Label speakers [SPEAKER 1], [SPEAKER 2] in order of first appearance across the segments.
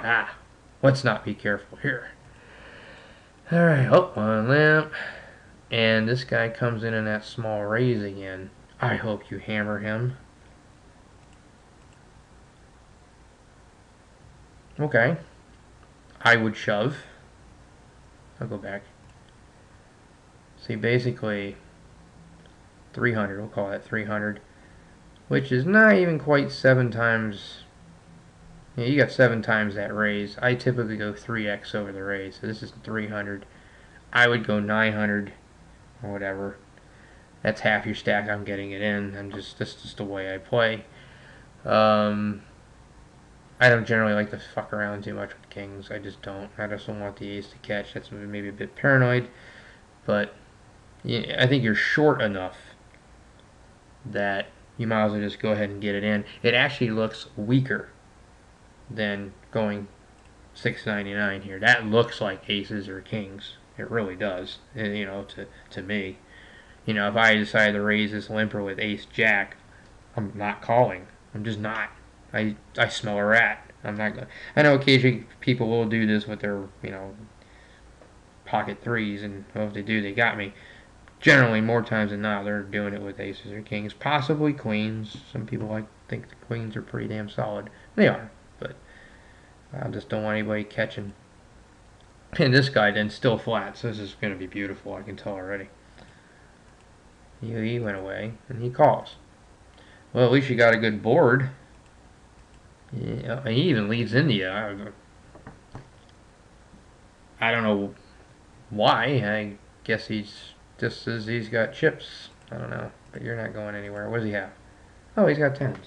[SPEAKER 1] Ah, let's not be careful here. Alright, oh, one limp. And this guy comes in that small raise again. I hope you hammer him. Okay. I would shove. I'll go back. See, basically 300, we'll call that 300, which is not even quite 7 times. Yeah, you got 7 times that raise. I typically go 3x over the raise, so this is 300. I would go 900 or whatever. That's half your stack. I'm getting it in. That's just the way I play. I don't generally like to fuck around too much with kings. I just don't. I just don't want the ace to catch. That's maybe a bit paranoid, but yeah, I think you're short enough that you might as well just go ahead and get it in. It actually looks weaker than going 699 here. That looks like aces or kings. It really does. You know, to me. You know, if I decide to raise this limper with ace jack, I'm not calling. I'm just not. I smell a rat. I'm not gonna. I know occasionally people will do this with their, you know, pocket threes, and well, if they do, they got me. Generally, more times than not, they're doing it with aces or kings, possibly queens. Some people think the queens are pretty damn solid. They are, but I just don't want anybody catching. And this guy then still flat, so this is going to be beautiful. I can tell already. He went away, and he calls. Well, at least you got a good board. Yeah, he even leads India. I don't know why. I guess he's just says he's got chips. I don't know, but you're not going anywhere. What does he have? Oh, he's got tens.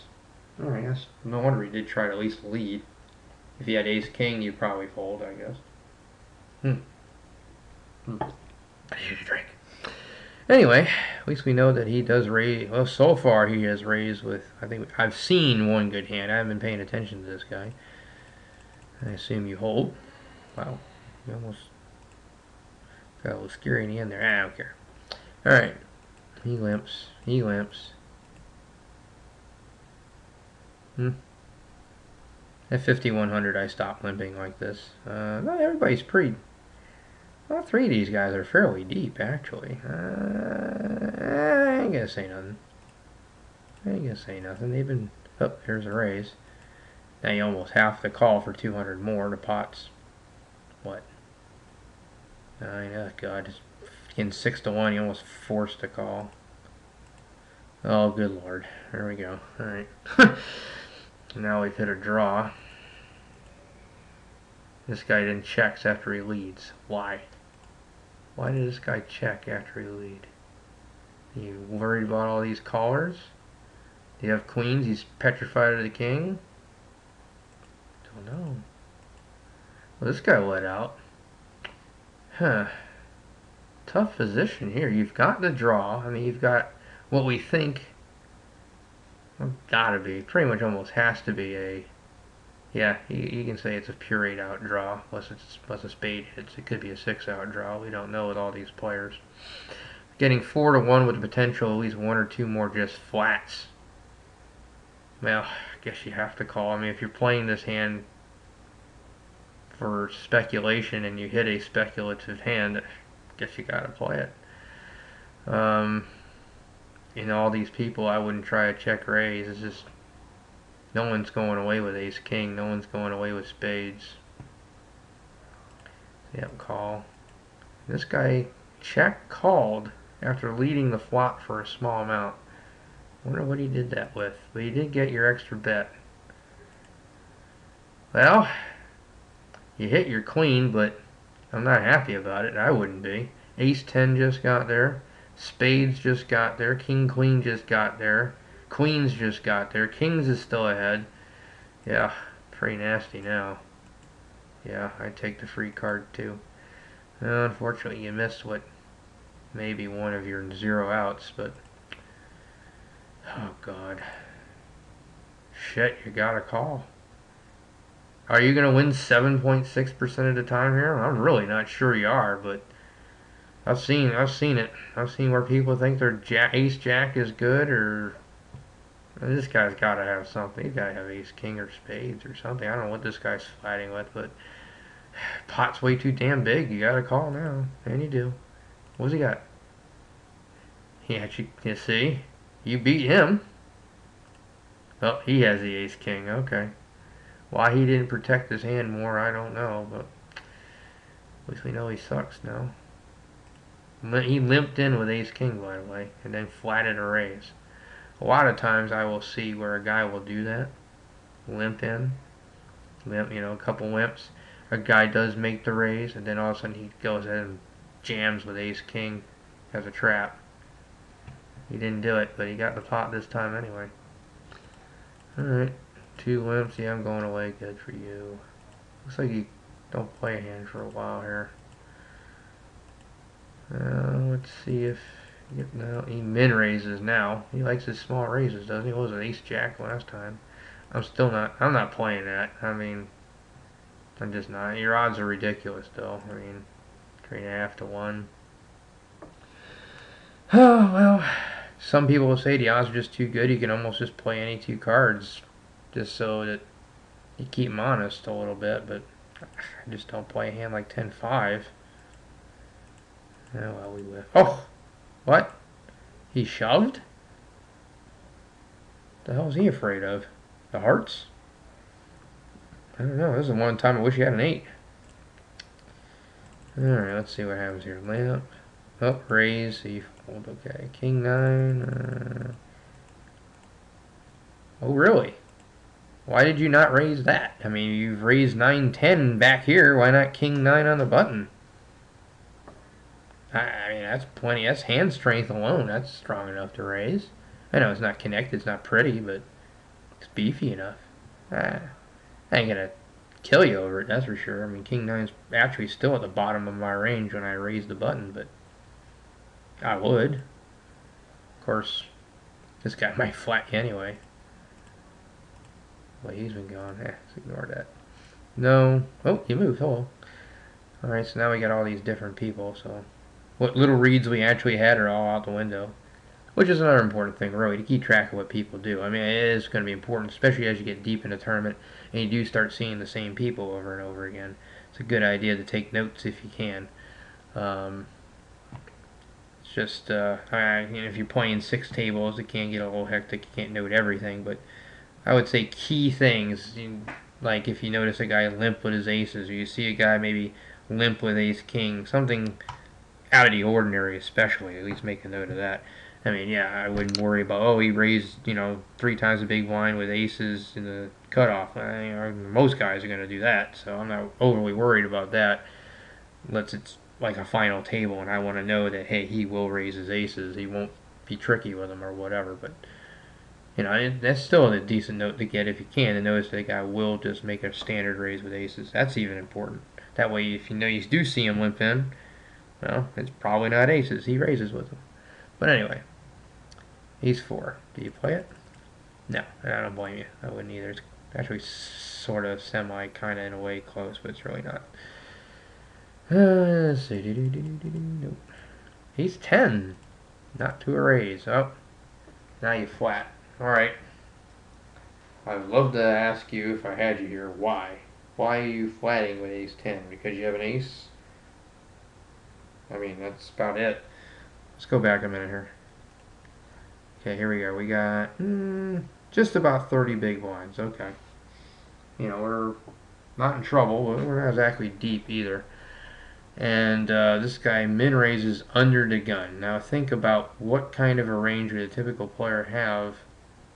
[SPEAKER 1] All right, yes. No wonder he did try to at least lead. If he had ace king, you'd probably fold, I guess. I need a drink. Anyway, at least we know that he does raise. Well, so far he has raised with. I think I've seen one good hand. I haven't been paying attention to this guy. I assume you hold. Wow, you almost got a little scary in the end there. I don't care. All right, he limps. He limps. At 5100, I stopped limping like this. Not everybody's pretty. All 3 of these guys are fairly deep, actually. I ain't gonna say nothing. They've been. Oh, here's a raise. Now you almost have to call for 200 more. The pot's what? I know, God, it's getting 6 to 1. You almost forced to call. Oh, good Lord. There we go. All right. Now we've hit a draw. This guy then checks after he leads. Why? Why did this guy check after he lead? Are you worried about all these callers? Do you have queens? He's petrified of the king? Don't know. Well, this guy let out. Huh. Tough position here. You've got the draw. I mean, you've got what we think. Gotta be. Pretty much almost has to be a. Yeah, you can say it's a pure 8-out draw, unless a spade hits. It could be a 6-out draw. We don't know with all these players. Getting 4 to 1 with the potential at least 1 or 2 more just flats. Well, I guess you have to call. I mean, if you're playing this hand for speculation and you hit a speculative hand, I guess you gotta play it. In all these people, I wouldn't try a check raise. It's just no one's going away with ace king. No one's going away with spades. Yep, call. This guy check called after leading the flop for a small amount. I wonder what he did that with. But he did get your extra bet. Well, you hit your queen, but I'm not happy about it. I wouldn't be. Ace 10 just got there. Spades just got there. King queen just got there. Queens just got there. Kings is still ahead. Yeah, pretty nasty now. Yeah, I'd take the free card too. Unfortunately, you missed what maybe one of your 0 outs, but oh God. Shit, you gotta call. Are you gonna win 7.6% of the time here? I'm really not sure you are, but I've seen it. I've seen where people think their ace jack is good, or This guy's got to have something. He's got to have ace, king, or spades or something. I don't know what this guy's flatting with, but pot's way too damn big. You got to call now. And you do. What's he got? He actually, you see? You beat him. Oh, he has the ace, king. Okay. Why he didn't protect his hand more, I don't know, but at least we know he sucks now. He limped in with ace, king, by the way, and then flatted a raise. A lot of times I will see where a guy will do that. Limp in. Limp, a couple limps. A guy does make the raise, and then all of a sudden he goes ahead and jams with ace, king as a trap. He didn't do it, but he got the pot this time anyway. Alright. 2 limps. Yeah, I'm going away. Good for you. Looks like you don't play a hand for a while here. Let's see if he min raises now. He likes his small raises, doesn't he? What was it, ace jack last time? I'm not playing that. I mean, I'm just not. Your odds are ridiculous, though. I mean, 3.5 to 1. Oh well. Some people will say the odds are just too good. You can almost just play any 2 cards, just so that you keep them honest a little bit. But I just don't play a hand like 10-5. Oh well, we live. Oh, what? He shoved? The hell is he afraid of? The hearts? I don't know. This is the one time I wish he had an 8. Alright, let's see what happens here. Lamp. Oh, raise. He fold. Okay. King 9. Oh, really? Why did you not raise that? I mean, you've raised 9-10 back here. Why not King 9 on the button? I mean, that's plenty. That's hand strength alone. That's strong enough to raise. I know it's not connected. It's not pretty, but it's beefy enough. I ain't gonna kill you over it, that's for sure. I mean, King 9's actually still at the bottom of my range when I raise the button, but I would. Of course, this guy might flat you anyway. Well, he's been gone. Let's ignore that. No. Oh, you moved. Hello. Alright, so now we got all these different people, so what little reads we actually had are all out the window. Which is another important thing, really, to keep track of what people do. I mean, it is going to be important, especially as you get deep in a tournament and you do start seeing the same people over and over again. It's a good idea to take notes if you can. It's just, if you're playing 6 tables, it can get a little hectic. You can't note everything, but I would say key things, like if you notice a guy limp with his aces, or you see a guy maybe limp with ace king, something out of the ordinary especially, at least make a note of that. I mean, yeah, I wouldn't worry about, oh, he raised, 3 times the big blind with aces in the cutoff. Most guys are going to do that, so I'm not overly worried about that. Unless it's like a final table and I want to know that, hey, he will raise his aces. He won't be tricky with them or whatever, but that's still a decent note to get if you can, to notice that a guy will just make a standard raise with aces. That's even important. That way, if you do see him limp in, well, it's probably not aces. He raises with them. But anyway, ace 4. Do you play it? No, I don't blame you. I wouldn't either. It's actually sort of semi, kind of in a way close, but it's really not. Let's see. Nope. He's 10. Not to a raise. Oh, now you flat. Alright. I would love to ask you, if I had you here, why? Why are you flatting with ace 10? Because you have an ace? I mean, that's about it. Let's go back a minute here. Okay, here we go. We got just about 30 big blinds. Okay. We're not in trouble, but we're not exactly deep either. And this guy min raises under the gun. Now think about what kind of a range would a typical player have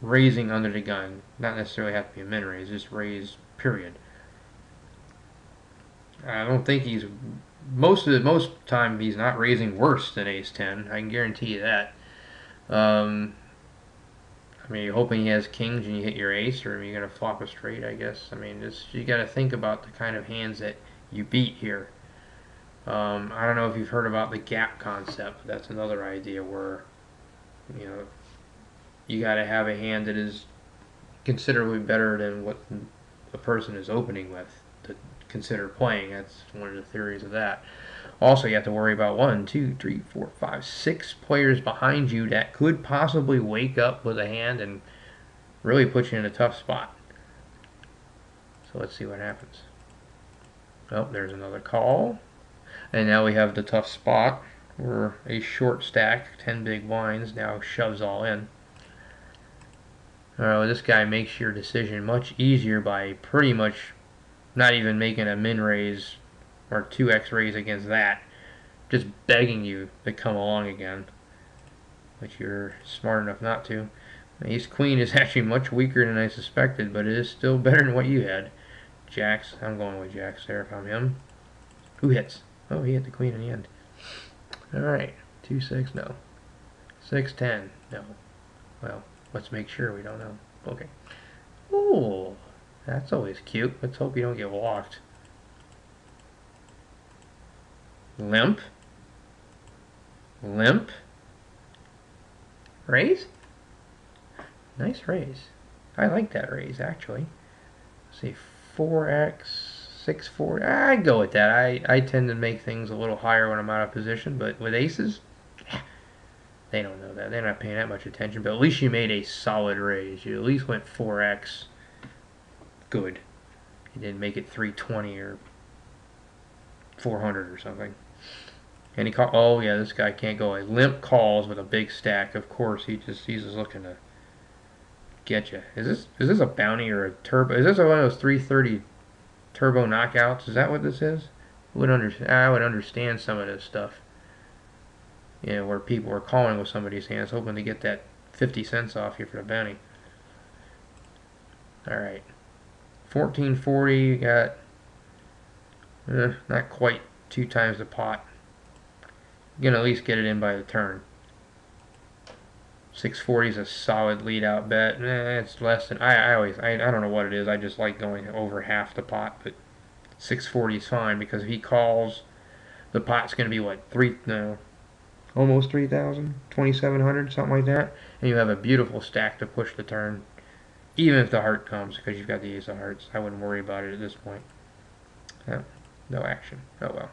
[SPEAKER 1] raising under the gun. Not necessarily have to be a min raise, just raise, period. I don't think he's most time he's not raising worse than ace 10. I can guarantee you that. I mean, you're hoping he has kings and you hit your ace, or are you going to flop a straight, I guess. I mean, you got to think about the kind of hands that you beat here. I don't know if you've heard about the gap concept, but that's another idea where, you got to have a hand that is considerably better than what the person is opening with to consider playing. That's one of the theories of that. Also, you have to worry about 1, 2, 3, 4, 5, 6 players behind you that could possibly wake up with a hand and really puts you in a tough spot. So let's see what happens. Oh, there's another call. And now we have the tough spot where a short stack, 10 big blinds, now shoves all in. This guy makes your decision much easier by pretty much not even making a min raise or 2x raise against that. Just begging you to come along again. But you're smart enough not to. Ace Queen is actually much weaker than I suspected, but it is still better than what you had. Jacks, I'm going with Jacks there if I'm him. Who hits? Oh, he hit the Queen in the end. Alright, 2-6, no. 6-10, no. Well, let's make sure we don't know. Okay. Ooh, that's always cute. Let's hope you don't get walked. Limp. Limp. Raise? Nice raise. I like that raise, actually. Let's see, 4x, 6-4. I'd go with that. I tend to make things a little higher when I'm out of position, but with aces, they don't know that. They're not paying that much attention, but at least you made a solid raise. You at least went 4x. Good. You didn't make it 320 or 400 or something. And he call. Oh yeah, this guy can't go. Limp calls with a big stack. Of course, he's just looking to get you. Is this a bounty or a turbo? Is this one of those 330 turbo knockouts? Is that what this is? I would understand some of this stuff. You know, where people are calling with somebody's hands, hoping to get that 50 cents off you for the bounty. All right, 1440. You got not quite 2 times the pot. You can at least get it in by the turn. 640 is a solid lead out bet. It's less than I don't know what it is. I just like going over half the pot, but 640 is fine because if he calls, the pot's going to be what, almost 3,000, 2,700, something like that, and you have a beautiful stack to push the turn, even if the heart comes because you've got the ace of hearts. I wouldn't worry about it at this point. Yeah, no action. Oh well.